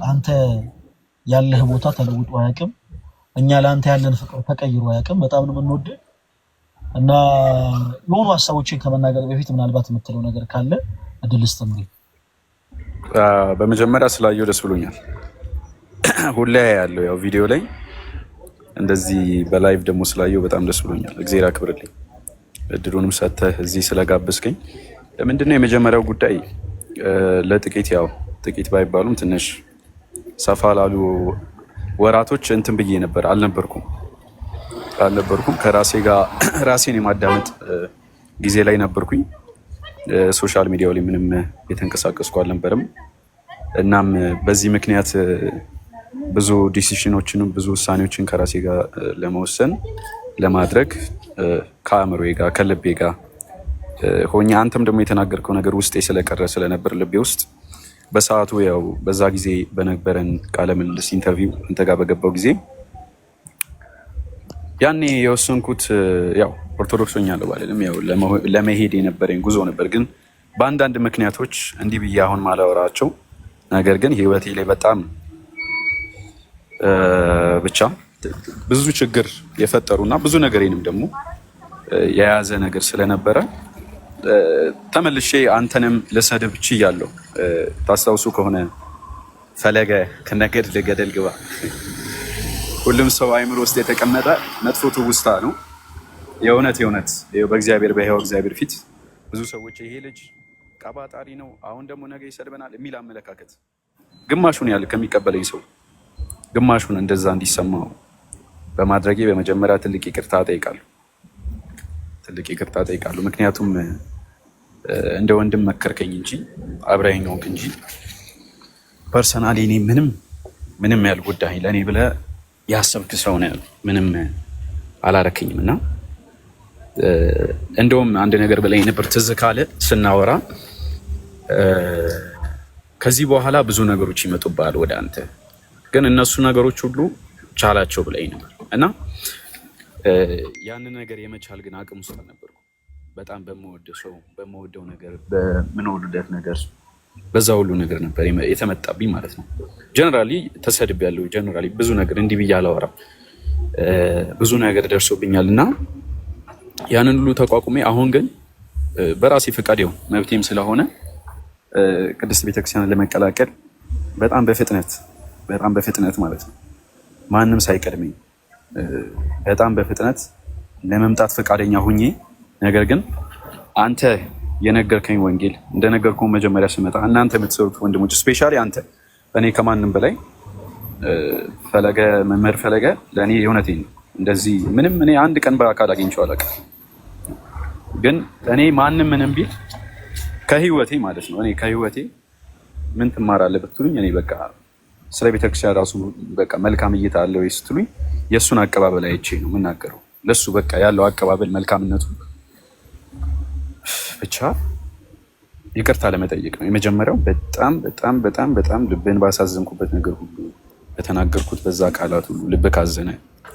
አንተ ያለህ ቦታ ተለውጦ አያውቅም። እኛ ለአንተ ያለን ፍቅር ተቀይሮ አያውቅም። በጣም ነው የምንወድህ እና የሆኑ ሀሳቦችን ከመናገር በፊት ምናልባት የምትለው ነገር ካለ እድል ስጥምሪ። በመጀመሪያ ስላየው ደስ ብሎኛል። ሁሌ ያለው ያው ቪዲዮ ላይ እንደዚህ በላይቭ ደግሞ ስላየው በጣም ደስ ብሎኛል። እግዚአብሔር አክብርልኝ። እድሉንም ሰጥተህ እዚህ ስለጋበዝከኝ። ለምንድነው የመጀመሪያው ጉዳይ ለጥቂት ያው ጥቂት ባይባሉም ትንሽ ሰፋ ላሉ ወራቶች እንትን ብዬ ነበር አልነበርኩም ከራሴ ጋር ራሴን የማዳመጥ ጊዜ ላይ ነበርኩኝ። ሶሻል ሚዲያው ላይ ምንም የተንቀሳቀስኩ አልነበረም። እናም በዚህ ምክንያት ብዙ ዲሲሽኖችንም ብዙ ውሳኔዎችን ከራሴ ጋር ለመወሰን ለማድረግ ከአእምሮዬ ጋር ከልቤ ጋር ሆኜ አንተም ደግሞ የተናገርከው ነገር ውስጤ ስለቀረ ስለነበር ልቤ ውስጥ በሰዓቱ ያው በዛ ጊዜ በነበረን ቃለ ምልልስ ኢንተርቪው አንተ ጋር በገባው ጊዜ ያኔ የወሰንኩት ያው ኦርቶዶክስ ሆኛለሁ ባልልም ያው ለመሄድ የነበረኝ ጉዞ ነበር። ግን በአንዳንድ ምክንያቶች እንዲህ ብዬ አሁን ማላወራቸው ነገር ግን ህይወቴ ላይ በጣም ብቻ ብዙ ችግር የፈጠሩና ብዙ ነገሬንም ደግሞ የያዘ ነገር ስለነበረ ተመልሼ አንተንም ልሰድብ ችያለሁ። ታስታውሱ ከሆነ ፈለገ ከነገድ ለገደል ግባ ሁሉም ሰው አይምሮ ውስጥ የተቀመጠ መጥፎ ትውስታ ነው። የእውነት በእግዚአብሔር በሕያው እግዚአብሔር ፊት ብዙ ሰዎች ይሄ ልጅ ቀባጣሪ ነው፣ አሁን ደግሞ ነገ ይሰድበናል የሚል አመለካከት ግማሹን ያህል ከሚቀበለኝ ሰው ግማሹን እንደዛ እንዲሰማው በማድረጌ በመጀመሪያ ትልቅ ይቅርታ ጠይቃለሁ። ምክንያቱም እንደ ወንድም መከርከኝ እንጂ አብረኸኝ ሆንክ እንጂ ፐርሰናሊ እኔ ምንም ያልጎዳኸኝ ለእኔ ብለህ ያሰብክ ሰው ነው። ምንም አላረከኝም እና እንደውም አንድ ነገር ብለኝ ነበር ትዝ ካለ ስናወራ ከዚህ በኋላ ብዙ ነገሮች ይመጡብሃል ወደ አንተ፣ ግን እነሱ ነገሮች ሁሉ ቻላቸው ብለኝ ነበር እና ያንን ነገር የመቻል ግን አቅም ውስጥ አልነበርኩም። በጣም በምወደው ነገር በምንወልደት ነገር በዛ ሁሉ ነገር ነበር የተመጣብኝ ማለት ነው። ጀነራሊ ተሰድቤያለሁ። ጀነራሊ ብዙ ነገር እንዲህ ብዬ አላወራም። ብዙ ነገር ደርሶብኛል እና ያንን ሁሉ ተቋቁሜ አሁን ግን በራሴ ፈቃድ ይሁን መብቴም ስለሆነ ቅድስት ቤተክርስቲያንን ለመቀላቀል በጣም በፍጥነት ማለት ነው ማንም ሳይቀድመኝ በጣም በፍጥነት ለመምጣት ፈቃደኛ ሁኜ፣ ነገር ግን አንተ የነገርከኝ ወንጌል እንደነገርኩህ መጀመሪያ ስመጣ እናንተ የምትሰሩት ወንድሞች ስፔሻሊ አንተ እኔ ከማንም በላይ መምህር ፈለገ ለእኔ የእውነቴን ነው። እንደዚህ እኔ አንድ ቀን በአካል አግኝቼው አላውቅም። ግን እኔ ማንም ምንም ቢል ከህይወቴ ማለት ነው እኔ ከህይወቴ ምን ትማራለህ ብትሉኝ እኔ በቃ ስለ ቤተክርስቲያን ራሱ በቃ መልካም እይታ አለው ስትሉኝ የእሱን አቀባበል አይቼ ነው የምናገረው። ለሱ በቃ ያለው አቀባበል መልካምነቱ ብቻ ይቅርታ ለመጠየቅ ነው የመጀመሪያው። በጣም ልብን ባሳዘንኩበት ነገር ሁሉ በተናገርኩት በዛ ቃላት ሁሉ ልብ ካዘነ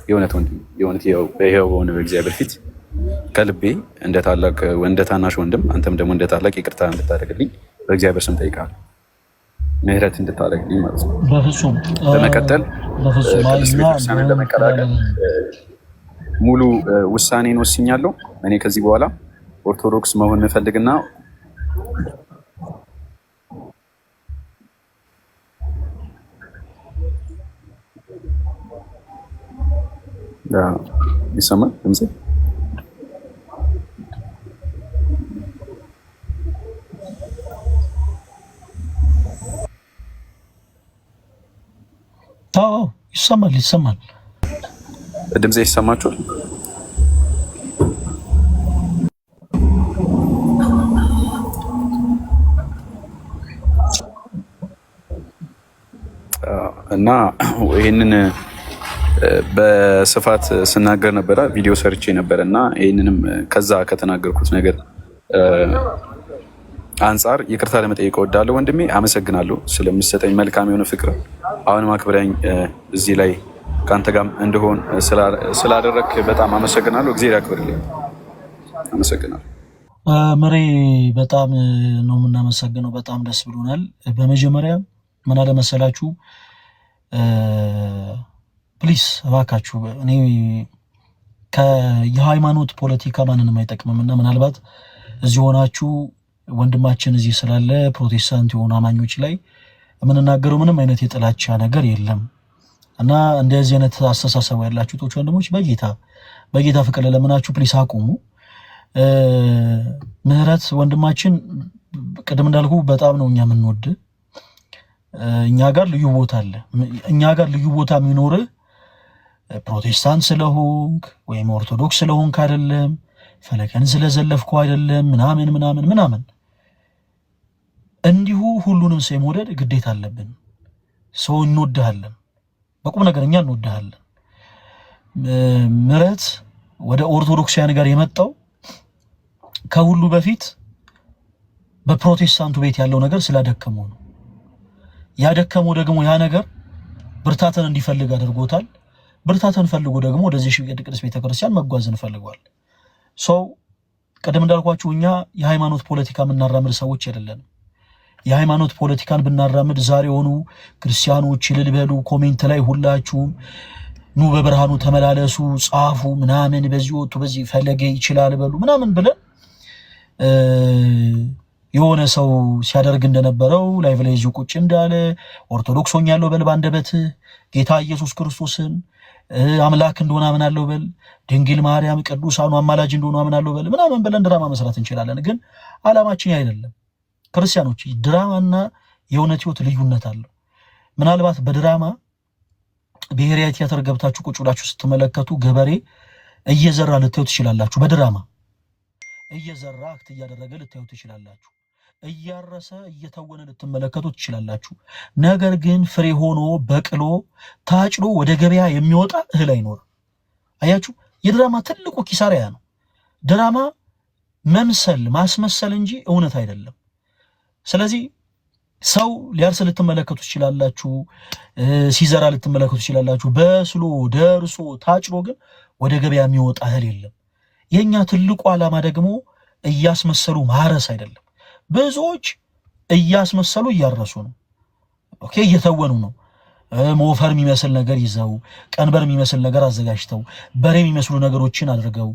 የእውነት በሕያው በሆነ በእግዚአብሔር ፊት ከልቤ እንደ ታናሽ ወንድም አንተም ደግሞ እንደ ታላቅ ይቅርታ እንድታደርግልኝ በእግዚአብሔር ስም ጠይቃለሁ። ምህረት እንድታደርግልኝ ማለት ነው። በፍጹም በመቀጠል ቅድስት ቤተክርስቲያንን ለመቀላቀል ሙሉ ውሳኔን ወስኛለሁ። እኔ ከዚህ በኋላ ኦርቶዶክስ መሆን እንፈልግና ይሰማል ድምጼ? ይሰማል። ድምጼ ይሰማችኋል? እና ይህንን በስፋት ስናገር ነበረ፣ ቪዲዮ ሰርቼ ነበረ እና ይህንንም ከዛ ከተናገርኩት ነገር አንጻር ይቅርታ ለመጠየቅ እወዳለሁ። ወንድሜ አመሰግናለሁ ስለምሰጠኝ መልካም የሆነ ፍቅር። አሁንም አክብረኝ እዚህ ላይ ከአንተ ጋር እንደሆን ስላደረክ በጣም አመሰግናለሁ። እግዚአብሔር ያክብርልኝ። አመሰግናለሁ። መሬ በጣም ነው የምናመሰግነው። በጣም ደስ ብሎናል። በመጀመሪያ ምን አለ መሰላችሁ ፕሊስ እባካችሁ እኔ የሃይማኖት ፖለቲካ ማንንም አይጠቅምምና ምናልባት እዚህ ሆናችሁ ወንድማችን እዚህ ስላለ ፕሮቴስታንት የሆኑ አማኞች ላይ የምንናገረው ምንም አይነት የጥላቻ ነገር የለም እና እንደዚህ አይነት አስተሳሰብ ያላችሁ ቶች ወንድሞች በጌታ ፍቅር ለምናችሁ ፕሊስ አቁሙ። ምህረት ወንድማችን ቅድም እንዳልኩ በጣም ነው እኛ የምንወድ እኛ ጋር ልዩ ቦታ አለ። እኛ ጋር ልዩ ቦታ የሚኖር ፕሮቴስታንት ስለሆንክ ወይም ኦርቶዶክስ ስለሆንክ አይደለም፣ ፈለከን ስለዘለፍኩ አይደለም ምናምን እንዲሁ ሁሉንም ሰው መውደድ ግዴታ አለብን። ሰው እንወድሃለን፣ በቁም ነገር እኛ እንወድሃለን። ምህረት ወደ ኦርቶዶክሳውያን ጋር የመጣው ከሁሉ በፊት በፕሮቴስታንቱ ቤት ያለው ነገር ስላደከመው ነው። ያደከመው ደግሞ ያ ነገር ብርታትን እንዲፈልግ አድርጎታል። ብርታትን ፈልጎ ደግሞ ወደዚህ ቅድስት ቤተክርስቲያን መጓዝን ፈልጓል። ሰው ቀደም እንዳልኳችሁ እኛ የሃይማኖት ፖለቲካ የምናራምድ ሰዎች አይደለንም። የሃይማኖት ፖለቲካን ብናራምድ ዛሬ ሆኑ ክርስቲያኖች እልል በሉ፣ ኮሜንት ላይ ሁላችሁም ኑ በብርሃኑ ተመላለሱ ጻፉ ምናምን በዚህ ወጡ በዚህ ፈለገ ይችላል በሉ ምናምን ብለን የሆነ ሰው ሲያደርግ እንደነበረው ላይቭ ላይ ይዙ ቁጭ እንዳለ ኦርቶዶክስ ሆኛለሁ በል ባንደበት ጌታ ኢየሱስ ክርስቶስን አምላክ እንደሆነ አምናለሁ በል ድንግል ማርያም ቅዱሳኑ አማላጅ እንደሆነ አምናለሁ በል ምናምን ብለን ድራማ መስራት እንችላለን። ግን ዓላማችን አይደለም። ክርስቲያኖች ድራማና የእውነት ህይወት ልዩነት አለው። ምናልባት በድራማ ብሔራዊ ቲያትር ገብታችሁ ቁጭ ብላችሁ ስትመለከቱ ገበሬ እየዘራ ልታዩ ትችላላችሁ። በድራማ እየዘራ አክት እያደረገ ልታዩ ትችላላችሁ። እያረሰ እየተወነ ልትመለከቱ ትችላላችሁ። ነገር ግን ፍሬ ሆኖ በቅሎ ታጭዶ ወደ ገበያ የሚወጣ እህል አይኖርም። አያችሁ፣ የድራማ ትልቁ ኪሳራ ያ ነው። ድራማ መምሰል ማስመሰል እንጂ እውነት አይደለም። ስለዚህ ሰው ሊያርስ ልትመለከቱ ትችላላችሁ፣ ሲዘራ ልትመለከቱ ትችላላችሁ። በስሎ ደርሶ ታጭዶ ግን ወደ ገበያ የሚወጣ እህል የለም። የኛ ትልቁ ዓላማ ደግሞ እያስመሰሉ ማረስ አይደለም። ብዙዎች እያስመሰሉ እያረሱ ነው። ኦኬ፣ እየተወኑ ነው። ሞፈር የሚመስል ነገር ይዘው ቀንበር የሚመስል ነገር አዘጋጅተው በሬ የሚመስሉ ነገሮችን አድርገው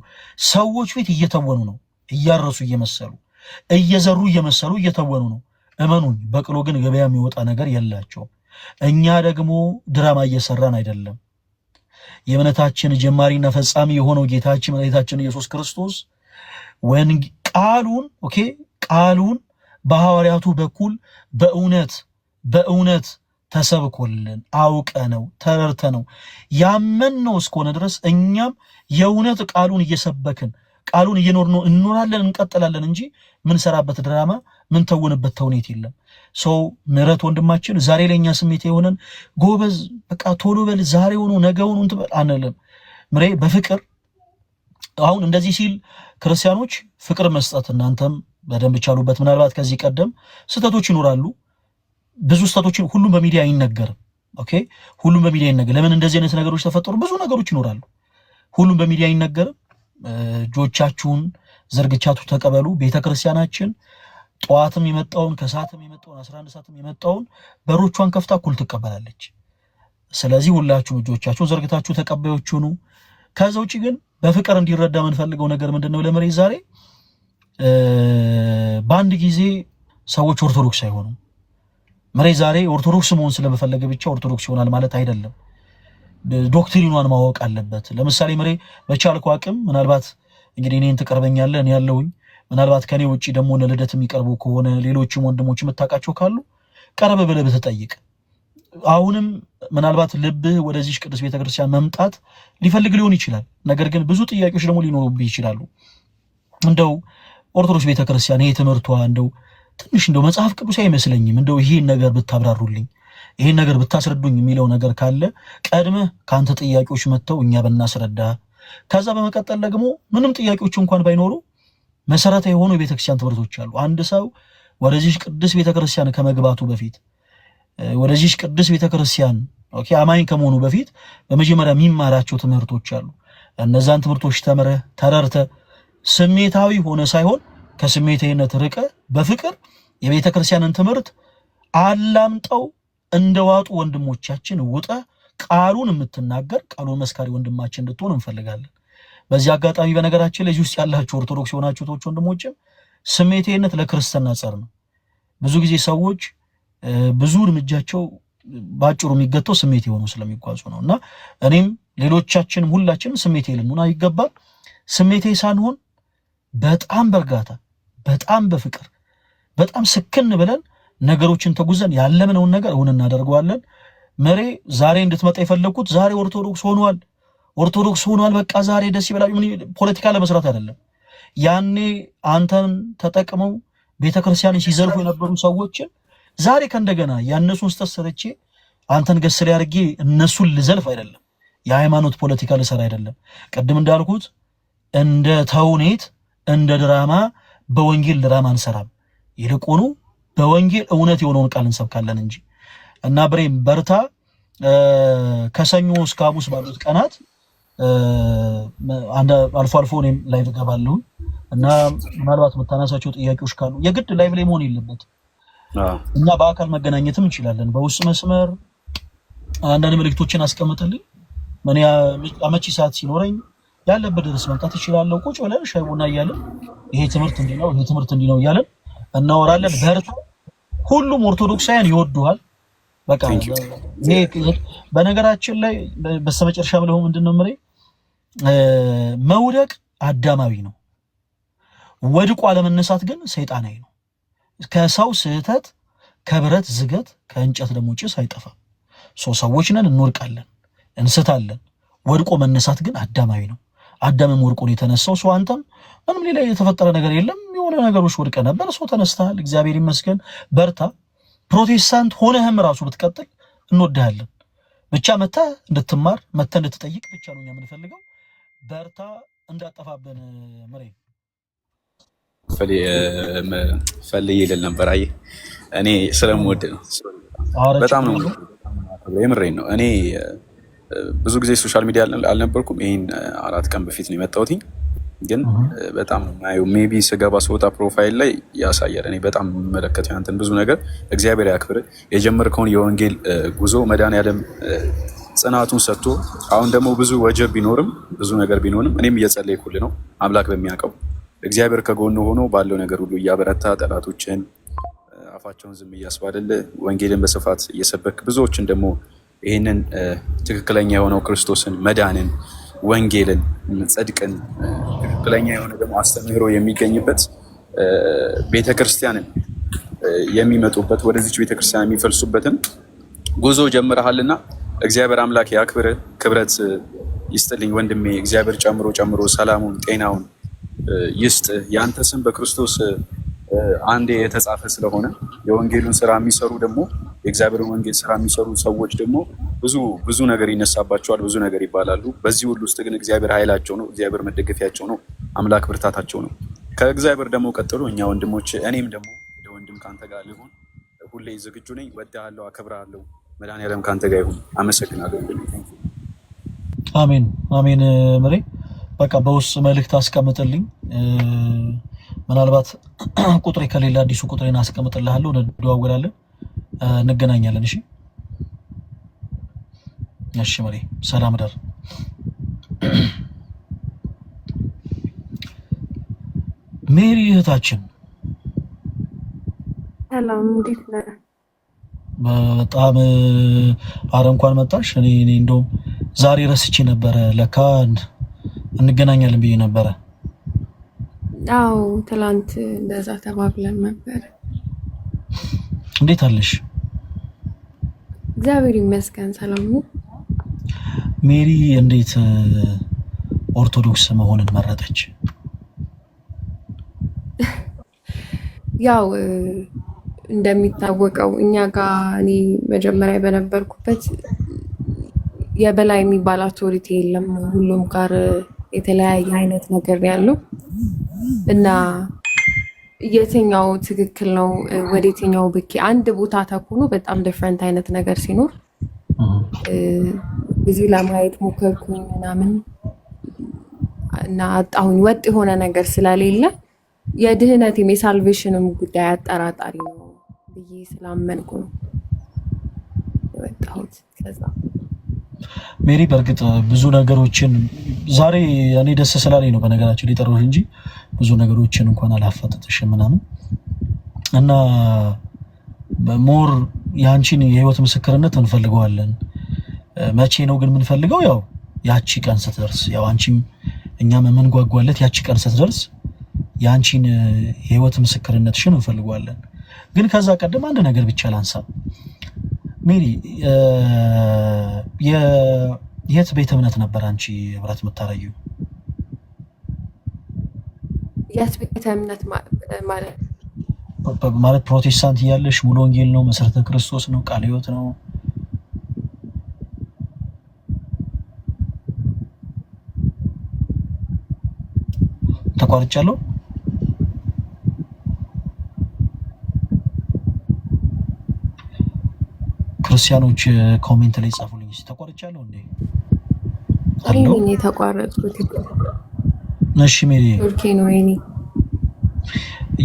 ሰዎች ፊት እየተወኑ ነው። እያረሱ እየመሰሉ እየዘሩ እየመሰሉ እየተወኑ ነው። እመኑኝ፣ በቅሎ ግን ገበያ የሚወጣ ነገር የላቸውም። እኛ ደግሞ ድራማ እየሰራን አይደለም። የእምነታችን ጀማሪና ፈጻሚ የሆነው ጌታችን መድኃኒታችን ኢየሱስ ክርስቶስ ቃሉን በሐዋርያቱ በኩል በእውነት ተሰብኮልን አውቀነው ተረድተነው ያመንነው እስከሆነ ድረስ እኛም የእውነት ቃሉን እየሰበክን ቃሉን እየኖርነው እንኖራለን እንቀጥላለን እንጂ ምን ሰራበት ድራማ ምን ተውንበት ተውኔት የለም። ሰው ምህረት ወንድማችን ዛሬ ለኛ ስሜት የሆነን ጎበዝ በቃ ቶሎ በል ዛሬ ሆኖ ነገ ሆኖ እንትበል አንልም። ምሬ በፍቅር አሁን እንደዚህ ሲል ክርስቲያኖች ፍቅር መስጠት እናንተም በደንብ ቻሉበት። ምናልባት ከዚህ ቀደም ስተቶች ይኖራሉ። ብዙ ስተቶች ሁሉም በሚዲያ አይነገርም። ኦኬ፣ ሁሉም በሚዲያ አይነገር። ለምን እንደዚህ አይነት ነገሮች ተፈጠሩ? ብዙ ነገሮች ይኖራሉ። ሁሉም በሚዲያ አይነገርም። እጆቻችሁን ዘርግቻችሁ ተቀበሉ። ቤተክርስቲያናችን ጠዋትም የመጣውን ከሰዓትም የመጣውን 11 ሰዓትም የመጣውን በሮቿን ከፍታ እኩል ትቀበላለች። ስለዚህ ሁላችሁም እጆቻችሁን ዘርግታችሁ ተቀባዮች ሁኑ። ከዛ ውጪ ግን በፍቅር እንዲረዳ የምንፈልገው ነገር ምንድነው? ለመሬት ዛሬ በአንድ ጊዜ ሰዎች ኦርቶዶክስ አይሆኑም። መሬት ዛሬ ኦርቶዶክስ መሆን ስለመፈለገ ብቻ ኦርቶዶክስ ይሆናል ማለት አይደለም። ዶክትሪኗን ማወቅ አለበት። ለምሳሌ መሬ በቻልኩ አቅም ምናልባት እንግዲህ እኔን ትቀርበኛለህ እኔ ያለሁኝ ምናልባት ከኔ ውጪ ደግሞ ለልደት የሚቀርቡ ከሆነ ሌሎችም ወንድሞች የምታውቃቸው ካሉ ቀረበ ብለህ ብትጠይቅ። አሁንም ምናልባት ልብህ ወደዚህ ቅዱስ ቤተክርስቲያን መምጣት ሊፈልግ ሊሆን ይችላል። ነገር ግን ብዙ ጥያቄዎች ደግሞ ሊኖሩብህ ይችላሉ። እንደው ኦርቶዶክስ ቤተክርስቲያን ይሄ ትምህርቷ እንደው ትንሽ እንደው መጽሐፍ ቅዱስ አይመስለኝም፣ እንደው ይሄን ነገር ብታብራሩልኝ ይሄን ነገር ብታስረዱኝ የሚለው ነገር ካለ ቀድመህ ካንተ ጥያቄዎች መጥተው እኛ በእናስረዳ። ከዛ በመቀጠል ደግሞ ምንም ጥያቄዎች እንኳን ባይኖሩ መሰረታዊ የሆኑ የቤተክርስቲያን ትምህርቶች አሉ። አንድ ሰው ወደዚህ ቅዱስ ቤተክርስቲያን ከመግባቱ በፊት ወደዚህ ቅዱስ ቤተክርስቲያን ኦኬ አማኝ ከመሆኑ በፊት በመጀመሪያ የሚማራቸው ትምህርቶች አሉ። እነዛን ትምህርቶች ተምረህ ተረድተህ ስሜታዊ ሆነ ሳይሆን ከስሜታዊነት ርቀህ በፍቅር የቤተክርስቲያንን ትምህርት አላምጠው እንደዋጡ ወንድሞቻችን ውጣ ቃሉን የምትናገር ቃሉን መስካሪ ወንድማችን እንድትሆን እንፈልጋለን። በዚህ አጋጣሚ በነገራችን ላይ ውስጥ ያላችሁ ኦርቶዶክስ የሆናችሁ ወንድሞችም ስሜቴነት ለክርስትና ጸር ነው። ብዙ ጊዜ ሰዎች ብዙ እርምጃቸው ባጭሩ የሚገተው ስሜት የሆነው ስለሚጓዙ ነውና እኔም ሌሎቻችንም ሁላችንም ስሜቴ ልንሆን አይገባም። ስሜቴ ሳንሆን በጣም በእርጋታ በጣም በፍቅር በጣም ስክን ብለን ነገሮችን ተጉዘን ያለምነውን ነገር እውን እናደርገዋለን። መሬ ዛሬ እንድትመጣ የፈለኩት ዛሬ ኦርቶዶክስ ሆኗል በቃ ዛሬ ደስ ይበላል ፖለቲካ ለመስራት አይደለም። ያኔ አንተን ተጠቅመው ቤተክርስቲያን ሲዘርፉ የነበሩ ሰዎችን ዛሬ ከእንደገና ያነሱን ስተሰርቼ አንተን ገስል ያርጌ እነሱን ልዘልፍ አይደለም። የሃይማኖት ፖለቲካ ልሰራ አይደለም። ቅድም እንዳልኩት እንደ ተውኔት እንደ ድራማ በወንጌል ድራማ አንሰራም። ይልቁኑ በወንጌል እውነት የሆነውን ቃል እንሰብካለን እንጂ እና ብሬም በርታ። ከሰኞ እስከ ሐሙስ ባሉት ቀናት አልፎ አልፎ እኔም ላይቭ እገባለሁ እና ምናልባት የምታነሳቸው ጥያቄዎች ካሉ የግድ ላይቭ ላይ መሆን የለበትም። እኛ በአካል መገናኘትም እንችላለን። በውስጥ መስመር አንዳንድ መልእክቶችን አስቀምጥልኝ። ምን አመቺ ሰዓት ሲኖረኝ ያለበት ድረስ መምጣት እችላለሁ። ቁጭ ብለን ሻይ ቡና እያለን ይሄ ትምህርት እንዲህ ነው እያለን እናወራለን። በርታ። ሁሉም ኦርቶዶክሳውያን ይወዱሃል። በቃ በነገራችን ላይ በስተመጨረሻ ብለው ምንድነው መውደቅ አዳማዊ ነው፣ ወድቆ አለመነሳት ግን ሰይጣናዊ ነው። ከሰው ስህተት ከብረት ዝገት ከእንጨት ደግሞ ጭስ አይጠፋም። ሰዎች ነን፣ እንወድቃለን፣ እንስታለን። ወድቆ መነሳት ግን አዳማዊ ነው። አዳምም ወድቆ ነው የተነሳው። አንተም ምንም ሌላ የተፈጠረ ነገር የለም። የሆነ ነገሮች ወድቀ ነበር፣ ተነስተሃል። እግዚአብሔር ይመስገን። በርታ። ፕሮቴስታንት ሆነህም ራሱ ብትቀጥል እንወድሃለን። ብቻ መተህ እንድትማር መተህ እንድትጠይቅ ብቻ ነው የምንፈልገው። በርታ፣ እንዳጠፋብን ምሬ ፈልዬ ልል ነበር። አየህ እኔ ስለምወድ ነው፣ በጣም ነው የምሬን ነው። እኔ ብዙ ጊዜ ሶሻል ሚዲያ አልነበርኩም። ይህን 4 ቀን በፊት ነው የመጣሁት። ግን በጣም ማየው ሜቢ ስገባ ስወጣ ፕሮፋይል ላይ ያሳያል። እኔ በጣም የምመለከተው ያንተን ብዙ ነገር እግዚአብሔር ያክብር። የጀመርከውን የወንጌል ጉዞ መድኃኒዓለም ጽናቱን ሰጥቶ አሁን ደግሞ ብዙ ወጀብ ቢኖርም ብዙ ነገር ቢኖርም እኔም እየጸለይኩልህ ነው። አምላክ በሚያውቀው እግዚአብሔር ከጎኑ ሆኖ ባለው ነገር ሁሉ እያበረታ ጠላቶችን አፋቸውን ዝም እያስባለልህ ወንጌልን በስፋት እየሰበክ ብዙዎችን ደግሞ ይህንን ትክክለኛ የሆነው ክርስቶስን መዳንን ወንጌልን ጽድቅን ትክክለኛ የሆነ ደግሞ አስተምህሮ የሚገኝበት ቤተክርስቲያንን የሚመጡበት ወደዚች ቤተክርስቲያን የሚፈልሱበትን ጉዞ ጀምረሃልና እግዚአብሔር አምላክ ያክብር፣ ክብረት ይስጥልኝ ወንድሜ። እግዚአብሔር ጨምሮ ሰላሙን ጤናውን ይስጥ። ያንተ ስም በክርስቶስ አንዴ የተጻፈ ስለሆነ የወንጌሉን ስራ የሚሰሩ ደግሞ የእግዚአብሔርን ወንጌል ስራ የሚሰሩ ሰዎች ደግሞ ብዙ ነገር ይነሳባቸዋል፣ ብዙ ነገር ይባላሉ። በዚህ ሁሉ ውስጥ ግን እግዚአብሔር ኃይላቸው ነው፣ እግዚአብሔር መደገፊያቸው ነው፣ አምላክ ብርታታቸው ነው። ከእግዚአብሔር ደግሞ ቀጥሎ እኛ ወንድሞች፣ እኔም ደግሞ እንደ ወንድም ከአንተ ጋር ልሆን ሁሌ ዝግጁ ነኝ። ወድሃለሁ፣ አከብርሃለሁ። መድኃኒዓለም ከአንተ ጋር ይሁን። አመሰግናለሁ። አሜን አሜን። ምሬ በቃ በውስጥ መልእክት አስቀምጥልኝ። ምናልባት ቁጥሬ ከሌላ አዲሱ ቁጥሬን አስቀምጥልሃለሁ፣ እንደዋወላለን፣ እንገናኛለን። እሺ እሺ ምሬ፣ ሰላም ዳር። ሜሪ እህታችን ሰላም፣ እንዴት ነህ? በጣም አረ እንኳን መጣሽ። እኔ እንደውም ዛሬ ረስቼ ነበረ፣ ለካ እንገናኛለን ብዬ ነበረ። አዎ ትላንት እንደዛ ተባብለን ነበር። እንዴት አለሽ? እግዚአብሔር ይመስገን ሰላም ነው። ሜሪ እንዴት ኦርቶዶክስ መሆንን መረጠች? ያው እንደሚታወቀው እኛ ጋር እኔ መጀመሪያ በነበርኩበት የበላይ የሚባል አውቶሪቲ የለም። ሁሉም ጋር የተለያየ አይነት ነገር ያለው እና የትኛው ትክክል ነው ወደ የትኛው ብኬ አንድ ቦታ ተኩኖ በጣም ዲፍረንት አይነት ነገር ሲኖር ብዙ ለማየት ሞከርኩኝ ምናምን እና አጣሁኝ። ወጥ የሆነ ነገር ስለሌለ የድህነትም የሳልቬሽንም ጉዳይ አጠራጣሪ ነው ብዬ ስላመንኩ ነው። የወጣሁት ከዛ። ሜሪ በእርግጥ ብዙ ነገሮችን ዛሬ እኔ ደስ ስላለኝ ነው በነገራችን ላይ ጠራሁሽ እንጂ ብዙ ነገሮችን እንኳን አላፋጠጥሽም ምናምን እና ሞር ያንቺን የህይወት ምስክርነት እንፈልገዋለን። መቼ ነው ግን የምንፈልገው? ያው ያቺ ቀን ስትደርስ ያው አንቺም እኛም የምንጓጓለት ያቺ ቀን ስትደርስ ያንቺን የህይወት ምስክርነትሽን እንፈልገዋለን። ግን ከዛ ቀደም አንድ ነገር ብቻ ላንሳ። ሜሪ የት ቤተ እምነት ነበር አንቺ ህብረት የምታረጊው? የት ቤተ እምነት ማለት ፕሮቴስታንት እያለሽ ሙሉ ወንጌል ነው፣ መሰረተ ክርስቶስ ነው፣ ቃለ ህይወት ነው? ተቋርጫለሁ? ክርስቲያኖች ኮሜንት ላይ ጻፉልኝ። ተቋርጫለሁ እንዴ? አሎ እኔ ተቋረጥኩት። እሺ ሜሪ ኦኬ ነው። እኔ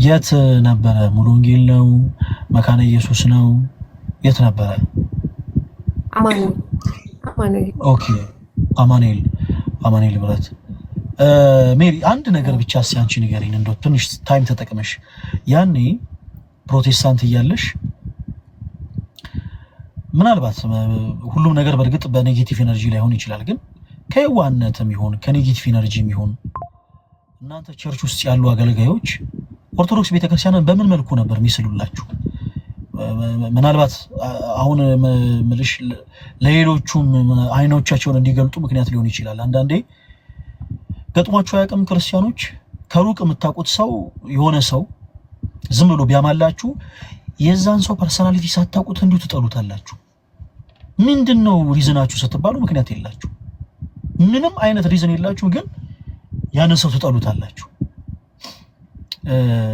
የት ነበረ? ሙሉ ወንጌል ነው? መካነ ኢየሱስ ነው? የት ነበረ? አማኑኤል። ኦኬ አማኑኤል ህብረት። ሜሪ አንድ ነገር ብቻ እስኪ አንቺ ንገሪኝ፣ እንደው ትንሽ ታይም ተጠቅመሽ ያኔ ፕሮቴስታንት እያለሽ ምናልባት ሁሉም ነገር በእርግጥ በኔጌቲቭ ኤነርጂ ላይሆን ይችላል፣ ግን ከየዋህነትም ይሁን ከኔጌቲቭ ኤነርጂም ይሁን እናንተ ቸርች ውስጥ ያሉ አገልጋዮች ኦርቶዶክስ ቤተክርስቲያንን በምን መልኩ ነበር የሚስሉላችሁ? ምናልባት አሁን ምልሽ ለሌሎቹም አይኖቻቸውን እንዲገልጡ ምክንያት ሊሆን ይችላል። አንዳንዴ ገጥሟቸው አያውቅም? ክርስቲያኖች ከሩቅ የምታውቁት ሰው የሆነ ሰው ዝም ብሎ ቢያማላችሁ የዛን ሰው ፐርሰናሊቲ ሳታውቁት እንዲሁ ትጠሉታላችሁ። ምንድነው ሪዝናችሁ ስትባሉ ምክንያት የላችሁ፣ ምንም አይነት ሪዝን የላችሁ፣ ግን ያንን ሰው ትጠሉታላችሁ።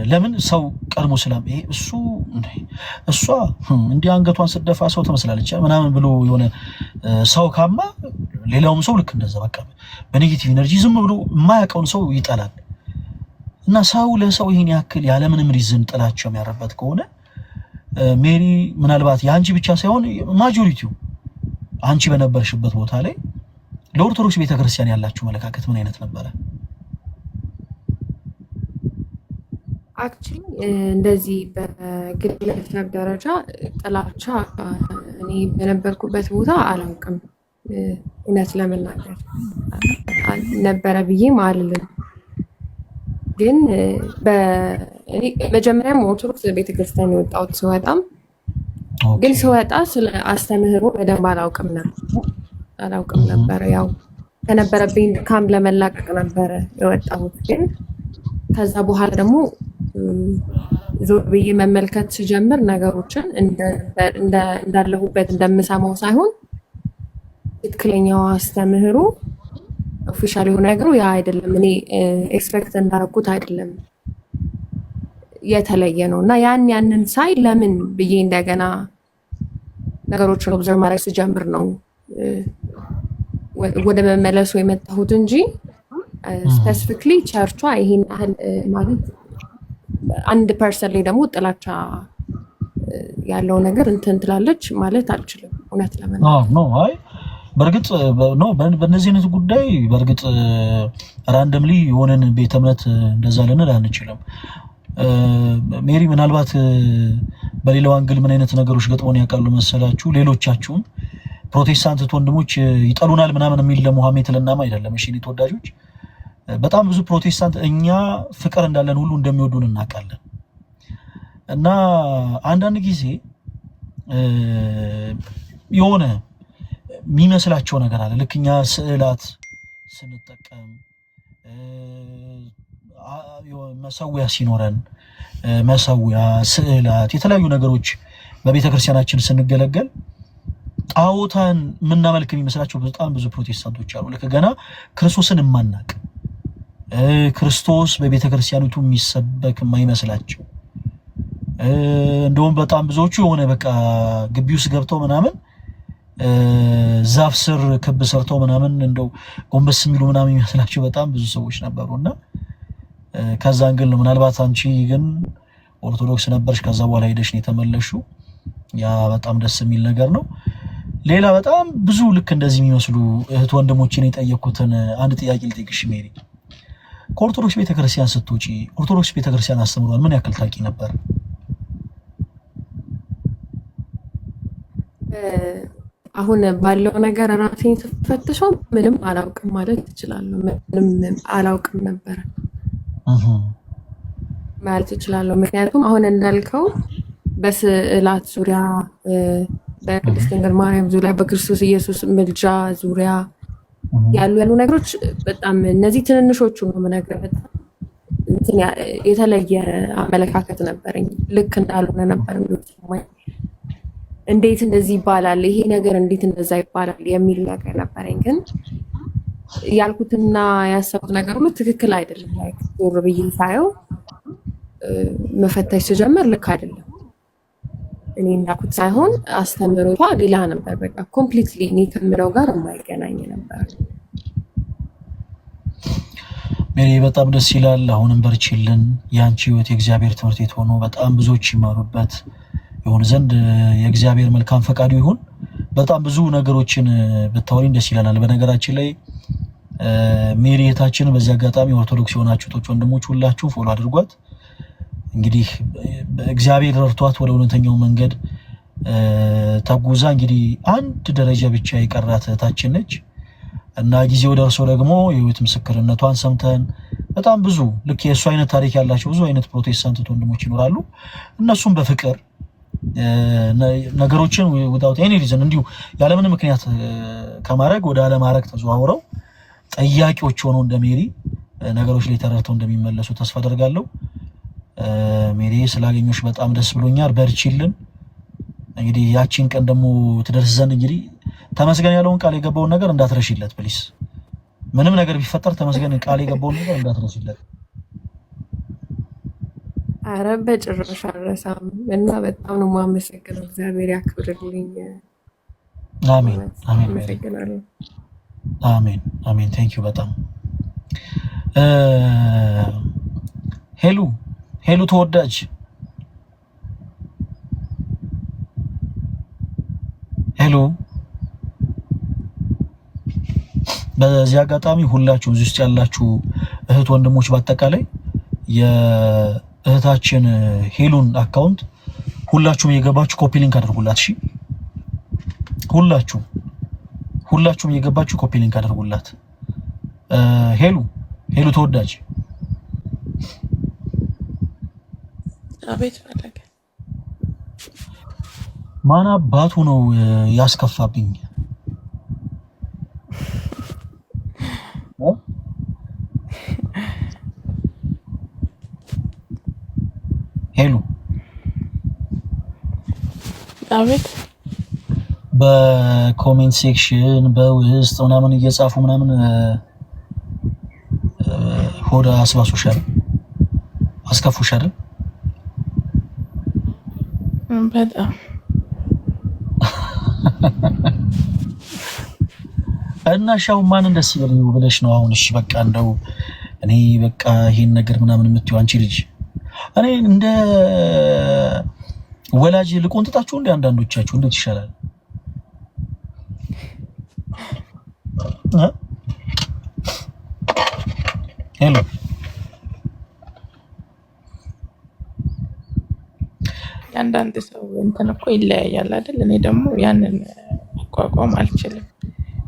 ለምን? ሰው ቀድሞ ሰላም ይሄ እሷ እንዲህ አንገቷን ስደፋ ሰው ትመስላለች ምናምን ብሎ የሆነ ሰው ካማ ሌላውም ሰው ልክ እንደዛ በቃ በኔጌቲቭ ኤነርጂ ዝም ብሎ የማያውቀውን ሰው ይጠላል። እና ሰው ለሰው ይሄን ያክል ያለምንም ሪዝን ጥላቸው የሚያረበት ከሆነ ሜሪ ምናልባት የአንቺ ብቻ ሳይሆን ማጆሪቲው አንቺ በነበርሽበት ቦታ ላይ ለኦርቶዶክስ ቤተክርስቲያን ያላችሁ መለካከት ምን አይነት ነበረ? አክቹሊ እንደዚህ በግለሰብ ደረጃ ጥላቻ እኔ በነበርኩበት ቦታ አላውቅም። እውነት ለመናገር ነበረ ብዬም አልልም። ግን እኔ መጀመሪያም ኦርቶዶክስ ቤተክርስቲያን የወጣሁት ስወጣም ግን ስወጣ ስለ አስተምህሮ በደንብ አላውቅም ነበረ። ያው ከነበረብኝ ድካም ለመላቀቅ ነበረ የወጣሁት። ግን ከዛ በኋላ ደግሞ ዞር ብዬ መመልከት ስጀምር ነገሮችን እንዳለሁበት እንደምሰማው ሳይሆን ትክክለኛው አስተምህሮ ኦፊሻል የሆነ ነገሩ ያ አይደለም፣ እኔ ኤክስፔክት እንዳደረኩት አይደለም፣ የተለየ ነው። እና ያንን ሳይ ለምን ብዬ እንደገና ነገሮችን ኦብዘርቭ ማድረግ ስጀምር ነው ወደ መመለሱ የመጣሁት እንጂ ስፔሲፊክሊ ቸርቿ ይሄን ያህል ማለት አንድ ፐርሰን ላይ ደግሞ ጥላቻ ያለው ነገር እንትን ትላለች ማለት አልችልም። እውነት ለመናገር አይ በእርግጥ ነው በእነዚህ አይነት ጉዳይ በእርግጥ ራንደምሊ የሆነን ቤተ እምነት እንደዛ ልንል አንችልም። ሜሪ ምናልባት በሌላው አንግል ምን አይነት ነገሮች ገጥሞን ያውቃሉ መሰላችሁ? ሌሎቻችሁም ፕሮቴስታንት ወንድሞች ይጠሉናል ምናምን የሚል ለሙሐሜት ለናማ አይደለም። እሺ ተወዳጆች በጣም ብዙ ፕሮቴስታንት እኛ ፍቅር እንዳለን ሁሉ እንደሚወዱን እናውቃለን። እና አንዳንድ ጊዜ የሆነ የሚመስላቸው ነገር አለ። ልክ እኛ ስዕላት ስንጠቀም መሰዊያ ሲኖረን መሰዊያ፣ ስዕላት፣ የተለያዩ ነገሮች በቤተክርስቲያናችን ስንገለገል ጣዖታን የምናመልክ የሚመስላቸው በጣም ብዙ ፕሮቴስታንቶች አሉ። ልክ ገና ክርስቶስን የማናቅ ክርስቶስ በቤተክርስቲያኒቱ የሚሰበክ የማይመስላቸው እንደውም በጣም ብዙዎቹ የሆነ በቃ ግቢ ውስጥ ገብተው ምናምን ዛፍ ስር ክብ ሰርተው ምናምን እንደው ጎንበስ የሚሉ ምናምን የሚመስላቸው በጣም ብዙ ሰዎች ነበሩና ከዛ እንግል ነው። ምናልባት አንቺ ግን ኦርቶዶክስ ነበርሽ፣ ከዛ በኋላ ሄደሽ ነው የተመለሽው። ያ በጣም ደስ የሚል ነገር ነው። ሌላ በጣም ብዙ ልክ እንደዚህ የሚመስሉ እህት ወንድሞችን የጠየኩትን አንድ ጥያቄ ልጠይቅሽ ሜሪ። ከኦርቶዶክስ ቤተክርስቲያን ስትወጪ ኦርቶዶክስ ቤተክርስቲያን አስተምሯል ምን ያክል ታውቂ ነበር? አሁን ባለው ነገር ራሴን ስፈትሸው ምንም አላውቅም ማለት እችላለሁ። ምንም አላውቅም ነበር ማለት እችላለሁ። ምክንያቱም አሁን እንዳልከው በስዕላት ዙሪያ፣ በቅድስት ድንግል ማርያም ዙሪያ፣ በክርስቶስ ኢየሱስ ምልጃ ዙሪያ ያሉ ነገሮች በጣም እነዚህ ትንንሾቹ ነው የምነግርህ። በጣም የተለየ አመለካከት ነበረኝ። ልክ እንዳልሆነ ነበር የሚሰማኝ። እንዴት እንደዚህ ይባላል፣ ይሄ ነገር እንዴት እንደዛ ይባላል የሚል ነገር ነበረኝ። ግን ያልኩትና ያሰቡት ነገር ሁሉ ትክክል አይደለም። ላይክ ዞር ብዬ ሳየው መፈተሽ ስጀምር ልክ አይደለም። እኔ እንዳልኩት ሳይሆን አስተምሮቷ ሌላ ነበር። በቃ ኮምፕሊትሊ እኔ ከምለው ጋር የማይገናኝ ነበር። ሜሪ በጣም ደስ ይላል። አሁንም በርቺልን። የአንቺ ህይወት የእግዚአብሔር ትምህርት ቤት ሆኖ በጣም ብዙዎች ይማሩበት ይሁን ዘንድ የእግዚአብሔር መልካም ፈቃዱ ይሁን። በጣም ብዙ ነገሮችን ብታወሪን ደስ ይላል። በነገራችን ላይ ሜሪ እህታችን በዚህ አጋጣሚ ኦርቶዶክስ የሆናችሁ ቶች ወንድሞች ሁላችሁ ፎሎ አድርጓት። እንግዲህ እግዚአብሔር ረድቷት ወደ እውነተኛው መንገድ ተጉዛ እንግዲህ አንድ ደረጃ ብቻ የቀራት እህታችን ነች እና ጊዜው ደርሶ ደግሞ የህይወት ምስክርነቷን ሰምተን በጣም ብዙ ልክ የእሱ አይነት ታሪክ ያላቸው ብዙ አይነት ፕሮቴስታንት ወንድሞች ይኖራሉ። እነሱም በፍቅር ነገሮችን without any reason እንዲሁ ያለምንም ምክንያት ከማድረግ ወደ አለማድረግ ተዘዋውረው ጠያቂዎች ሆነው እንደ ሜሪ ነገሮች ላይ ተረድተው እንደሚመለሱ ተስፋ አደርጋለሁ። ሜሪ ስላገኘሽ በጣም ደስ ብሎኛል። በርቺልን። እንግዲህ ያቺን ቀን ደግሞ ትደርስ ዘንድ እንግዲህ ተመስገን ያለውን ቃል የገባውን ነገር እንዳትረሽለት ፕሊስ። ምንም ነገር ቢፈጠር ተመስገን ቃል የገባውን ነገር እንዳትረሽለት። አረ በጭራሽ አልረሳም እና በጣም ነው የማመሰግነው። እግዚአብሔር ያክብርልኝ። አሜን አሜን አመሰግናለሁ። አሜን አሜን። ቴንክ ዩ በጣም ሄሉ ተወዳጅ ሄሎ። በዚህ አጋጣሚ ሁላችሁ እዚህ ውስጥ ያላችሁ እህት ወንድሞች በአጠቃላይ የእህታችን ሄሉን አካውንት ሁላችሁም የገባችሁ ኮፒ ሊንክ አድርጉላት። እሺ ሁላችሁም የገባችሁ ኮፒ ሊንክ አድርጉላት። ሄሉ ተወዳጅ አቤት ፈለገ ማን አባቱ ነው ያስከፋብኝ? ሄሉ አቤት በኮሜንት ሴክሽን በውስጥ ምናምን እየጻፉ ምናምን ሆዳ አስባሱሻል፣ አስከፉሻል በጣም እና ሻው ማን ደስ ይበለው ብለሽ ነው አሁን? እሺ በቃ እንደው እኔ በቃ ይሄን ነገር ምናምን የምትይው አንቺ ልጅ እኔ እንደ ወላጅ ልቆንጥጣችሁ እንደ አንዳንዶቻችሁ እንዴት ይሻላል? ሄሎ አንዳንድ ሰው እንትን እኮ ይለያያል አይደል? እኔ ደግሞ ያንን መቋቋም አልችልም።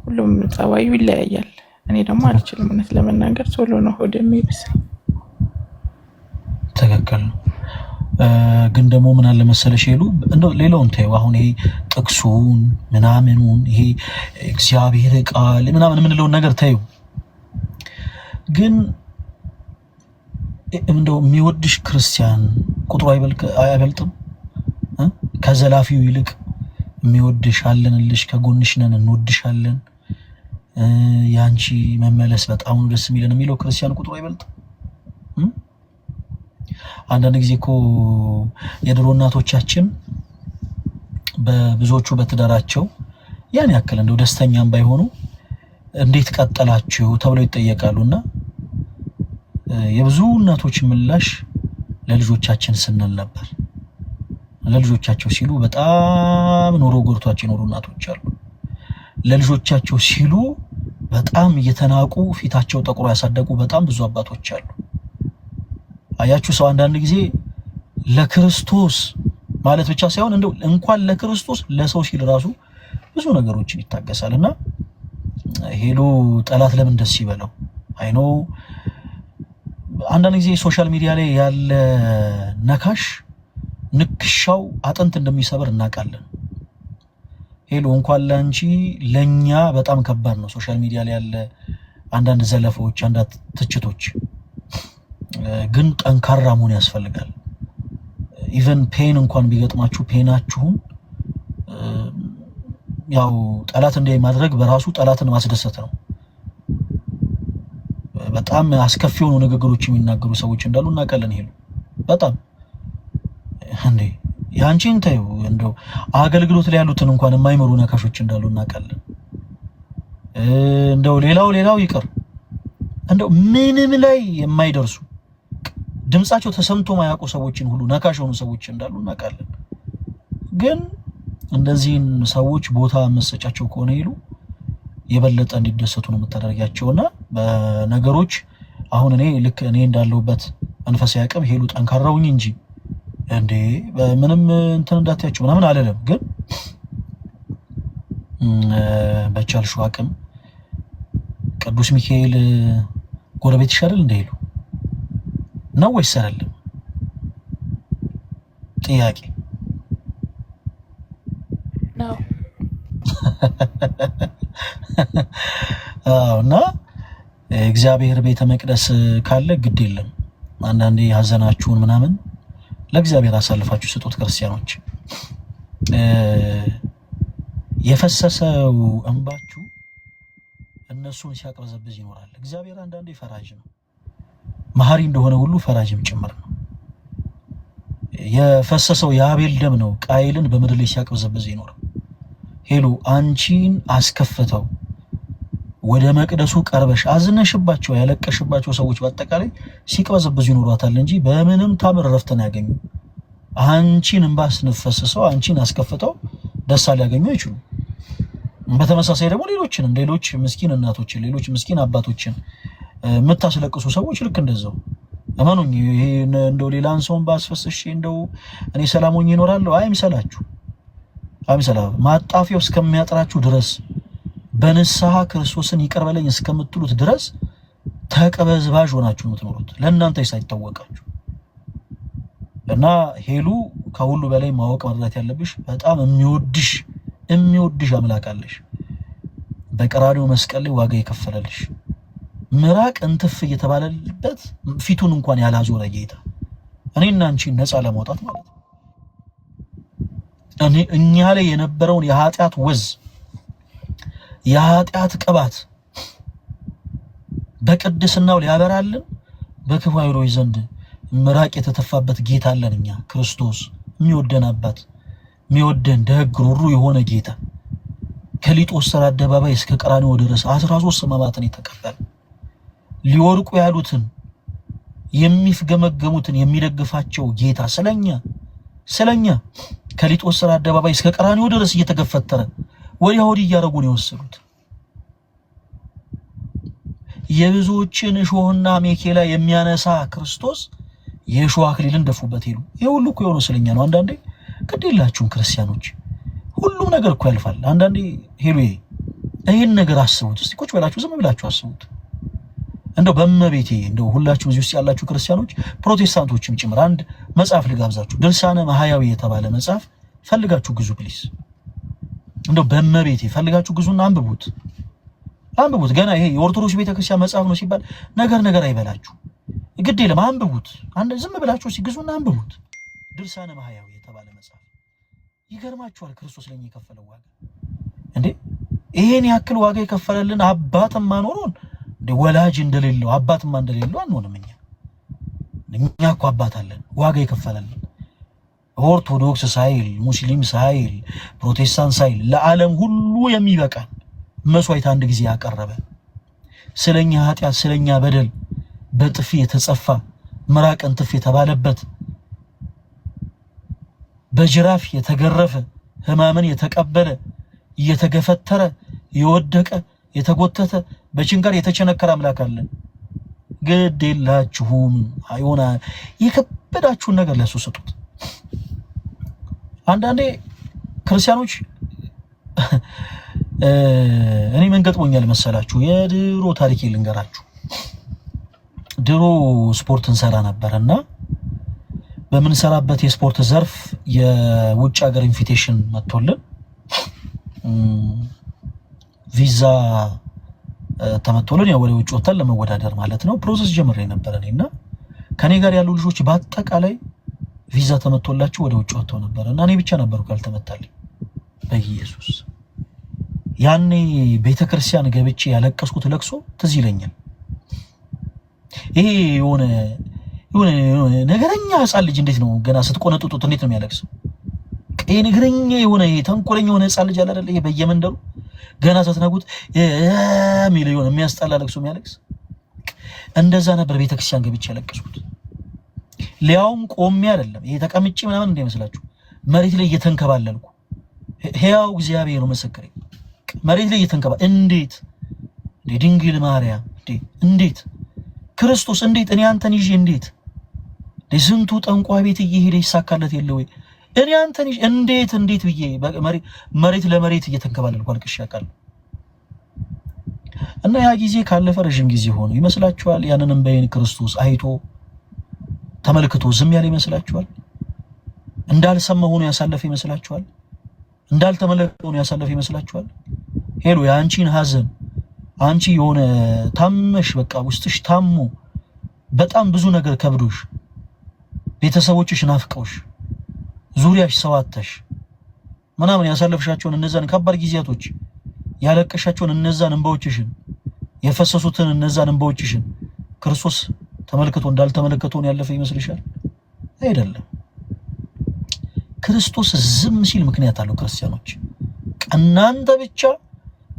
ሁሉም ጸባዩ ይለያያል። እኔ ደግሞ አልችልም። እውነት ለመናገር ቶሎ ነው ሆድ የሚብሰኝ። ትክክል ነው። ግን ደግሞ ምን አለ መሰለሽ ሄሉ እንደው ሌላውን ተይው። አሁን ይሄ ጥቅሱን ምናምኑን ይሄ እግዚአብሔር ቃል ምናምን የምንለውን ነገር ተይው። ግን እንደው የሚወድሽ ክርስቲያን ቁጥሩ አይበልጥም? ከዘላፊው ይልቅ የሚወድሽ አለንልሽ፣ ከጎንሽ ነን፣ እንወድሻለን፣ ያንቺ መመለስ በጣም ደስ የሚለን የሚለው ክርስቲያን ቁጥሩ አይበልጥም? አንዳንድ ጊዜ እኮ የድሮ እናቶቻችን በብዙዎቹ በትዳራቸው ያን ያክል እንደው ደስተኛም ባይሆኑ እንዴት ቀጠላችሁ ተብለው ይጠየቃሉና የብዙ እናቶች ምላሽ ለልጆቻችን ስንል ነበር። ለልጆቻቸው ሲሉ በጣም ኑሮ ጎርቷቸው የኖሩ እናቶች አሉ። ለልጆቻቸው ሲሉ በጣም እየተናቁ ፊታቸው ጠቁሮ ያሳደጉ በጣም ብዙ አባቶች አሉ። አያችሁ ሰው አንዳንድ ጊዜ ለክርስቶስ ማለት ብቻ ሳይሆን እንደው እንኳን ለክርስቶስ ለሰው ሲል ራሱ ብዙ ነገሮችን ይታገሳልና ሄሎ ጠላት ለምን ደስ ይበለው? አይኖ አንዳንድ ጊዜ ሶሻል ሚዲያ ላይ ያለ ነካሽ ንክሻው አጥንት እንደሚሰብር እናውቃለን። ሄሎ እንኳን ላንቺ ለኛ በጣም ከባድ ነው ሶሻል ሚዲያ ላይ ያለ አንዳንድ ዘለፋዎች፣ አንዳንድ ትችቶች። ግን ጠንካራ መሆን ያስፈልጋል። ኢቨን ፔን እንኳን ቢገጥማችሁ ፔናችሁን ያው ጠላት እንደ ማድረግ በራሱ ጠላትን ማስደሰት ነው። በጣም አስከፊ የሆኑ ንግግሮች የሚናገሩ ሰዎች እንዳሉ እናውቃለን። ሄሉ በጣም እንዴ ያንቺን ታዩ እንደው አገልግሎት ላይ ያሉትን እንኳን የማይመሩ ነካሾች እንዳሉ እናውቃለን። እንደው ሌላው ይቅር እንደው ምንም ላይ የማይደርሱ ድምጻቸው ተሰምቶ ማያውቁ ሰዎችን ሁሉ ነካሽ የሆኑ ሰዎች እንዳሉ እናውቃለን። ግን እንደዚህን ሰዎች ቦታ መሰጫቸው ከሆነ ይሉ የበለጠ እንዲደሰቱ ነው የምታደርጋቸውና በነገሮች አሁን እኔ እንዳለሁበት መንፈሳዊ አቅም ሄሉ ጠንካራውኝ እንጂ እንዴ ምንም እንትን እንዳትያቸው ምናምን አለለም። ግን በቻልሽው አቅም ቅዱስ ሚካኤል ጎረቤት ይሻላል እንደ ሄሉ ነው ወይስ አይደለም? ጥያቄ ነው። እና እግዚአብሔር ቤተ መቅደስ ካለ ግድ የለም አንዳንዴ ሀዘናችሁን ምናምን ለእግዚአብሔር አሳልፋችሁ ስጡት። ክርስቲያኖች የፈሰሰው እንባችሁ እነሱን ሲያቀበዘብዝ ይኖራል። እግዚአብሔር አንዳንዴ ፈራጅ ነው። መሐሪ እንደሆነ ሁሉ ፈራጅም ጭምር ነው። የፈሰሰው የአቤል ደም ነው ቃይልን በምድር ላይ ሲያቀበዘብዝ ይኖር። ሄሉ አንቺን አስከፍተው ወደ መቅደሱ ቀርበሽ አዝነሽባቸው ያለቀሽባቸው ሰዎች በአጠቃላይ ሲቀበዘብዙ ይኖራታል እንጂ በምንም ታምር ረፍተን ያገኙ አንቺን እንባስነፈሰው አንቺን አስከፍተው ደስ ሊያገኙ አይችሉም። በተመሳሳይ ደግሞ ሌሎች ምስኪን እናቶችን ሌሎች ምስኪን አባቶችን የምታስለቅሱ ሰዎች ልክ እንደዛው እመኑኝ። ይሄ እንደው ሌላን ሰውን ባስፈስሽ እንደው እኔ ሰላም ሆኜ እኖራለሁ አይምሰላችሁ። ማጣፊያው እስከሚያጥራችሁ ድረስ በንስሐ ክርስቶስን ይቅር በለኝ እስከምትሉት ድረስ ተቀበዝባዥ ሆናችሁ የምትኖሩት ለእናንተ ሳይታወቃችሁ። እና ሄሉ ከሁሉ በላይ ማወቅ መረዳት ያለብሽ በጣም የሚወድሽ አምላክ አለሽ። በቀራንዮ መስቀል ላይ ዋጋ የከፈለልሽ ምራቅ እንትፍ እየተባለበት ፊቱን እንኳን ያላዞረ ጌታ እኔና አንቺን ነፃ ለማውጣት ማለት ነው። እኛ ላይ የነበረውን የኃጢአት ወዝ የኃጢአት ቅባት በቅድስናው ሊያበራልን በክፉ ኃይሎች ዘንድ ምራቅ የተተፋበት ጌታ አለን። እኛ ክርስቶስ የሚወደን አባት የሚወደን ደግ ሩሩ የሆነ ጌታ ከሊጦስ አደባባይ እስከ ቀራንዮ ድረስ 13 ሕማማትን የተቀበለ ሊወርቁ ያሉትን የሚፍገመገሙትን የሚደግፋቸው ጌታ ስለኛ ከሊጦስ አደባባይ እስከ ቀራንዮ ድረስ እየተገፈተረ ወዲያ ወዲህ እያደረጉ ነው የወሰዱት። የብዙዎችን እሾህና አሜኬላ የሚያነሳ ክርስቶስ የእሾህ አክሊልን ደፉበት። ሄሉ ይሄ ሁሉ እኮ የሆነው ስለኛ ነው። አንዳንዴ ግድ የላችሁም ክርስቲያኖች፣ ሁሉም ነገር እኮ ያልፋል። አንዳንዴ ሄሉ ይሄን ነገር አስቡት እስቲ፣ ቁጭ ብላችሁ ዝም ብላችሁ አስቡት። እንደው በእመቤቴ እንደው ሁላችሁም እዚህ ውስጥ ያላችሁ ክርስቲያኖች ፕሮቴስታንቶችም ጭምር አንድ መጽሐፍ ልጋብዛችሁ። ድርሳነ ማህያዊ የተባለ መጽሐፍ ፈልጋችሁ ግዙ ፕሊስ። እንደው በእመቤቴ ፈልጋችሁ ግዙና አንብቡት። ገና ይሄ የኦርቶዶክስ ቤተክርስቲያን መጽሐፍ ነው ሲባል ነገር አይበላችሁ። ግድ የለም አንብቡት። አንድ ዝም ብላችሁ ሲግዙና አንብቡት። ድርሳነ ማህያዊ የተባለ መጽሐፍ ይገርማችኋል። ክርስቶስ ለኛ የከፈለው ዋጋ እንዴ! ይሄን ያክል ዋጋ የከፈለልን አባትማ ኖሮን እንደ ወላጅ እንደሌለው አባትማ እንደሌለው አንሆንም። እኛ እኮ አባት አለን፣ ዋጋ የከፈለልን ኦርቶዶክስ ሳይል ሙስሊም ሳይል ፕሮቴስታንት ሳይል ለዓለም ሁሉ የሚበቃ መስዋዕት አንድ ጊዜ ያቀረበ ስለኛ ኃጢአት ስለኛ በደል በጥፊ የተጸፋ ምራቅን ጥፊ የተባለበት በጅራፍ የተገረፈ ሕማምን የተቀበለ እየተገፈተረ የወደቀ የተጎተተ በችንጋር የተቸነከረ አምላክ አለ። ግድ የላችሁም አይሆና የከበዳችሁን ነገር ለሱ ስጡት። አንዳንዴ ክርስቲያኖች እኔ ምን ገጥሞኛል መሰላችሁ? የድሮ ታሪክ ልንገራችሁ። ድሮ ስፖርት እንሰራ ነበርና በምንሰራበት የስፖርት ዘርፍ የውጭ ሀገር ኢንቪቴሽን መጥቶልን ቪዛ ተመቶልን ያው ወደ ውጭ ወጣን ለመወዳደር ማለት ነው። ፕሮሰስ ጀምሬ ነበር እኔና ከኔ ጋር ያሉ ልጆች በአጠቃላይ ቪዛ ተመቶላቸው ወደ ውጭ ወጥተው ነበር እና እኔ ብቻ ነበርኩ ያልተመታልኝ። በኢየሱስ ያኔ ቤተክርስቲያን ገብቼ ያለቀስኩት ለቅሶ ትዝ ይለኛል። ይሄ የሆነ ነገረኛ ሕፃን ልጅ እንዴት ነው ገና ስትቆነጥጡት እንዴት ነው የሚያለቅሰው? ይሄ ነገረኛ የሆነ ተንኮለኛ የሆነ ሕፃን ልጅ አለ አይደል? ይሄ በየመንደሩ ገና ስትነጉት የሚል የሆነ የሚያስጠላ ለቅሶ የሚያለቅስ እንደዛ ነበር ቤተክርስቲያን ገብቼ ያለቀስኩት። ሊያውም ቆሜ አይደለም ይሄ ተቀምጬ ምናምን እንደሚመስላችሁ መሬት ላይ እየተንከባለልኩ ሕያው እግዚአብሔር ነው ምስክሬ። መሬት ላይ እየተንከባ እንዴት ድንግል ማርያም እንዴት ክርስቶስ እንዴት እኔ አንተን ይዤ እንዴት ለስንቱ ጠንቋይ ቤት እየሄደ ይሳካለት የለ ወይ እኔ አንተን ይዤ እንዴት ብዬ መሬት ለመሬት እየተንከባለልኩ አልቅሼ አውቃለሁ። እና ያ ጊዜ ካለፈ ረጅም ጊዜ ሆኖ ይመስላችኋል? ያንንም በይን ክርስቶስ አይቶ ተመልክቶ ዝም ያለ ይመስላችኋል? እንዳልሰማ ሆኖ ያሳለፈ ይመስላችኋል? እንዳልተመለከተ ሆኖ ያሳለፈ ይመስላችኋል? ሄሎ ያንቺን ሐዘን አንቺ የሆነ ታመሽ በቃ ውስጥሽ ታሞ በጣም ብዙ ነገር ከብዶሽ ቤተሰቦችሽ ናፍቀውሽ ዙሪያሽ ሰዋተሽ ምናምን ያሳለፍሻቸውን እነዛን ከባድ ጊዜያቶች ያለቀሻቸውን እነዛን እንባዎችሽን የፈሰሱትን እነዛን እንባዎችሽን ክርስቶስ ተመልክቶ እንዳልተመለከተውን ያለፈ ይመስልሻል? አይደለም። ክርስቶስ ዝም ሲል ምክንያት አለው። ክርስቲያኖች እናንተ ብቻ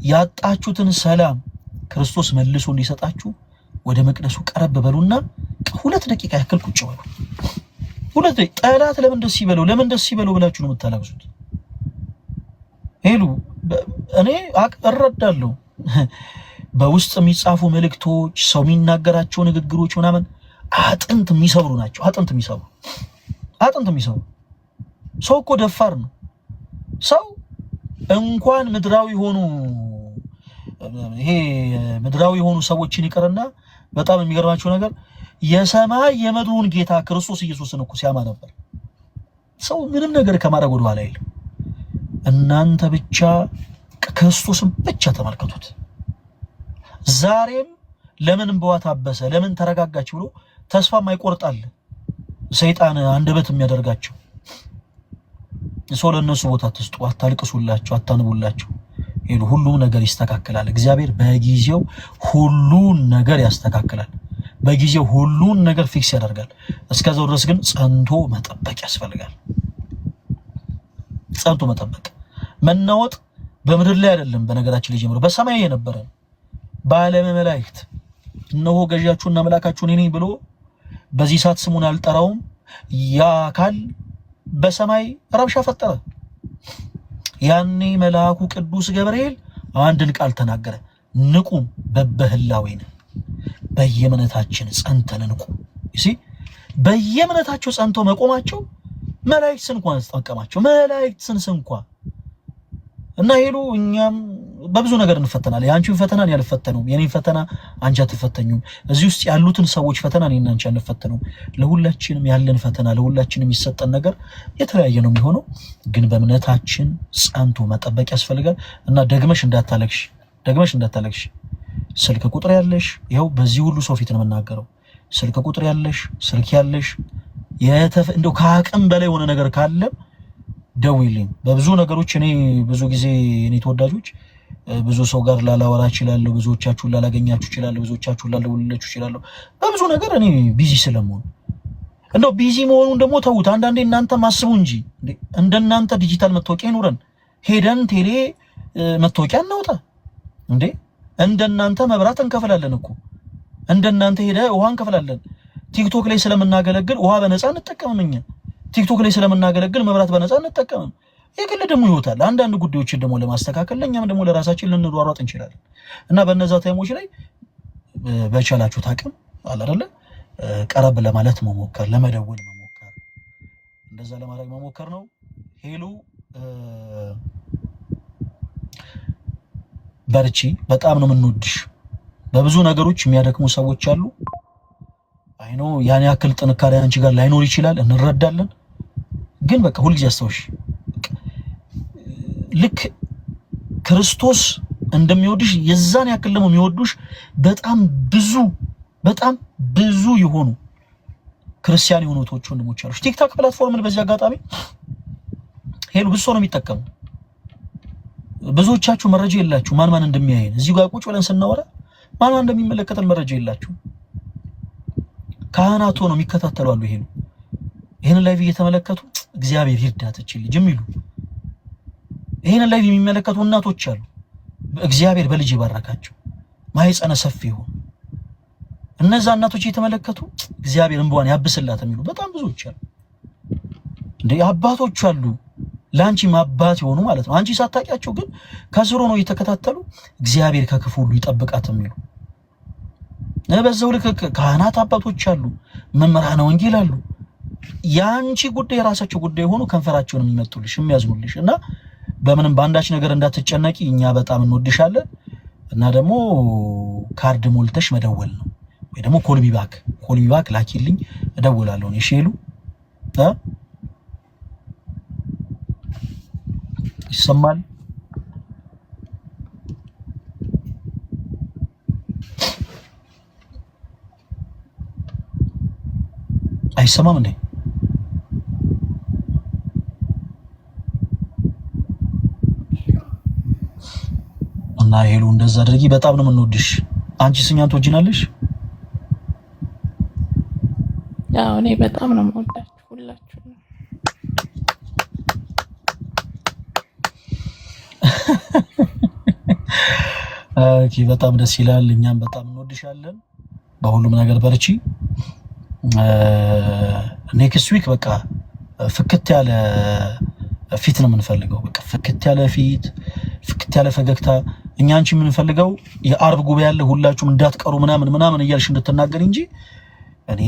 ያጣችሁትን ሰላም ክርስቶስ መልሶ እንዲሰጣችሁ ወደ መቅደሱ ቀረብ በሉና 2 ደቂቃ ያክል ቁጭ በሉ። 2 ደቂቃ ጠላት ለምን ደስ ይበለው ብላችሁ ነው የምታላብሱት? ሄሉ እኔ እረዳለሁ። በውስጥ የሚጻፉ መልእክቶች ሰው የሚናገራቸው ንግግሮች ምናምን አጥንት የሚሰብሩ ናቸው። አጥንት የሚሰብሩ ሰው እኮ ደፋር ነው። ሰው እንኳን ምድራዊ ሆኑ ሰዎችን ይቀርና በጣም የሚገርማቸው ነገር የሰማይ የምድሩን ጌታ ክርስቶስ ኢየሱስን እኮ ሲያማ ነበር። ሰው ምንም ነገር ከማድረግ ወደ ኋላ አይልም። እናንተ ብቻ ክርስቶስን ብቻ ተመልከቱት። ዛሬም ለምን እንበዋ ታበሰ ለምን ተረጋጋች ብሎ ተስፋ ማይቆርጣል ሰይጣን አንደበት የሚያደርጋቸው ሰው ለነሱ ቦታ ተስጡ። አታልቅሱላቸው፣ አታንቡላቸው። ይሄ ሁሉም ነገር ይስተካከላል። እግዚአብሔር በጊዜው ሁሉን ነገር ያስተካክላል። በጊዜው ሁሉን ነገር ፊክስ ያደርጋል። እስከዛው ድረስ ግን ጸንቶ መጠበቅ ያስፈልጋል። ጸንቶ መጠበቅ መናወጥ በምድር ላይ አይደለም። በነገራችን ላይ ጀምሮ በሰማይ የነበረ በዓለም መላእክት እነሆ ገዣችሁና መላካችሁ እኔ ነኝ ብሎ በዚህ ሰዓት ስሙን አልጠራውም ያ አካል በሰማይ ረብሻ ፈጠረ። ያኔ መልአኩ ቅዱስ ገብርኤል አንድን ቃል ተናገረ። ንቁም በበህላዌነ በየእምነታችን ጸንተን እንቁም። እሺ በየእምነታቸው ጸንተው መቆማቸው መላእክትን እንኳን አስጠቀማቸው። መላእክትን እንኳን እና ሄሉ እኛም በብዙ ነገር እንፈተናለን። ያንቺን ፈተና እኔ አልፈተነውም፣ የኔን ፈተና አንቺ አትፈተኙም። እዚህ ውስጥ ያሉትን ሰዎች ፈተና እኔና አንቺ አንፈተነውም። ለሁላችንም ያለን ፈተና ለሁላችንም የሚሰጠን ነገር የተለያየ ነው የሚሆነው። ግን በእምነታችን ጸንቶ መጠበቅ ያስፈልጋል። እና ደግመሽ እንዳታለቅሽ ስልክ ቁጥር ያለሽ ይኸው በዚህ ሁሉ ሰው ፊት ነው የምናገረው። ስልክ ቁጥር ያለሽ ስልክ ያለሽ እንደው ከአቅም በላይ የሆነ ነገር ካለ ደውይልኝ። በብዙ ነገሮች እኔ ብዙ ጊዜ እኔ ተወዳጆች ብዙ ሰው ጋር ላላወራ እችላለሁ፣ ብዙዎቻችሁን ላላገኛችሁ እችላለሁ፣ ብዙዎቻችሁን ላልደውልላችሁ እችላለሁ። በብዙ ነገር እኔ ቢዚ ስለምሆን እንደው ቢዚ መሆኑን ደግሞ ተውት። አንዳንዴ እናንተ ማስቡ እንጂ እንደናንተ ዲጂታል መታወቂያ ይኑረን፣ ሄደን ቴሌ መታወቂያ እናውጣ እንዴ። እንደናንተ መብራት እንከፍላለን እኮ፣ እንደናንተ ሄደ ውሃ እንከፍላለን። ቲክቶክ ላይ ስለምናገለግል ውሃ በነፃ እንጠቀምም። እኛ ቲክቶክ ላይ ስለምናገለግል መብራት በነፃ እንጠቀምም። የግል ደግሞ ይወጣል። አንዳንድ ጉዳዮችን ደግሞ ለማስተካከል ለኛም ደግሞ ለራሳችን ልንሯሯጥ እንችላለን እና በእነዛ ታይሞች ላይ በቻላችሁት አቅም አለ አይደለ ቀረብ ለማለት መሞከር፣ ለመደወል መሞከር፣ እንደዛ ለማድረግ መሞከር ነው። ሄሉ በርቺ፣ በጣም ነው የምንወድሽ። በብዙ ነገሮች የሚያደክሙ ሰዎች አሉ። አይኖ ያን ያክል ጥንካሬ አንቺ ጋር ላይኖር ይችላል፣ እንረዳለን። ግን በቃ ሁልጊዜ አስተውሽ፣ ልክ ክርስቶስ እንደሚወድሽ የዛን ያክል ደግሞ የሚወዱሽ በጣም ብዙ የሆኑ ክርስቲያን የሆኑ ወንድሞች አሉ። ቲክቶክ ፕላትፎርምን በዚህ አጋጣሚ ሄሉ ብዙ ሰው ነው የሚጠቀመው። ብዙዎቻችሁ መረጃ የላችሁ ማን እንደሚያየን እዚህ ጋር ቁጭ ብለን ስናወራ ማን እንደሚመለከተን መረጃ የላችሁ። ካህናቱ ነው የሚከታተሉ አሉ። ይሄን ላይቭ እየተመለከቱ እግዚአብሔር ይርዳት እቺ ልጅ የሚሉ ይሄን ላይቭ የሚመለከቱ እናቶች አሉ። እግዚአብሔር በልጅ ይባርካቸው፣ ማህፀነ ሰፊ ይሁን። እነዛ እናቶች እየተመለከቱ እግዚአብሔር እንቧን ያብስላት የሚሉ በጣም ብዙዎች አሉ። እንደ አባቶች አሉ ላንቺ ማባት የሆኑ ማለት ነው። አንቺ ሳታውቂያቸው ግን ከስሩ ነው እየተከታተሉ እግዚአብሔር ከክፉ ሁሉ ይጠብቃት የሚሉ በዛው ልክ ካህናት አባቶች አሉ፣ መምህራነ ወንጌል አሉ። ያንቺ ጉዳይ የራሳቸው ጉዳይ ሆኖ ከንፈራቸውን የሚመጡልሽ የሚያዝኑልሽ እና በምንም ባንዳች ነገር እንዳትጨነቂ እኛ በጣም እንወድሻለን። እና ደግሞ ካርድ ሞልተሽ መደወል ነው ወይ ደግሞ ኮልሚ ባክ ላኪልኝ እደውላለሁ። እሺ ሄሉ ይሰማል? አይሰማም እንዴ? እና ሄሉ እንደዛ አድርጊ። በጣም ነው የምንወድሽ። አንቺ እኛን ትወጂናለሽ? ያው እኔ በጣም ነው የምወዳችሁ ሁላችሁ። ኦኬ፣ በጣም ደስ ይላል። እኛም በጣም እንወድሻለን። በሁሉም ነገር በርቺ። ኔክስት ዊክ በቃ ፍክት ያለ ፊት ነው የምንፈልገው። በቃ ፍክት ያለ ፊት፣ ፍክት ያለ ፈገግታ። እኛ አንቺ የምንፈልገው የአርብ ጉባኤ ያለ ሁላችሁም እንዳትቀሩ ምናምን እያልሽ እንድትናገር እንጂ እኔ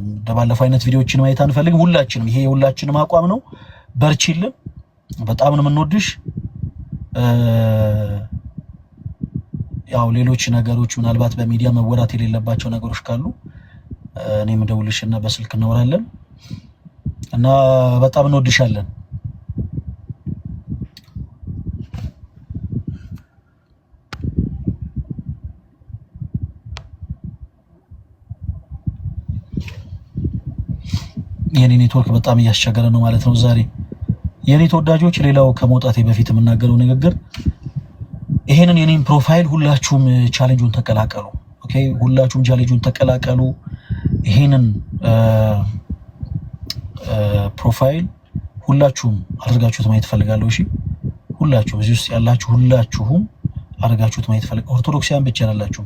እንደባለፈው አይነት ቪዲዮዎችን ማየት አንፈልግም። ሁላችንም ይሄ የሁላችንም አቋም ነው። በርቺልን። በጣም ነው የምንወድሽ። ያው ሌሎች ነገሮች ምናልባት በሚዲያ መወራት የሌለባቸው ነገሮች ካሉ እኔም ደውልሽና በስልክ እናወራለን እና በጣም እንወድሻለን። የኔ ኔትወርክ በጣም እያስቸገረ ነው ማለት ነው ዛሬ። የኔ ተወዳጆች፣ ሌላው ከመውጣቴ በፊት የምናገረው ንግግር ይሄንን የኔን ፕሮፋይል ሁላችሁም ቻሌንጁን ተቀላቀሉ። ኦኬ፣ ሁላችሁም ቻሌንጁን ተቀላቀሉ። ይሄንን ፕሮፋይል ሁላችሁም አድርጋችሁት ማየት ፈልጋለሁ። እሺ፣ ሁላችሁም እዚህ ውስጥ ያላችሁ ሁላችሁም አድርጋችሁት ማየት ፈልጋለሁ። ኦርቶዶክሳውያን ብቻ ያላችሁ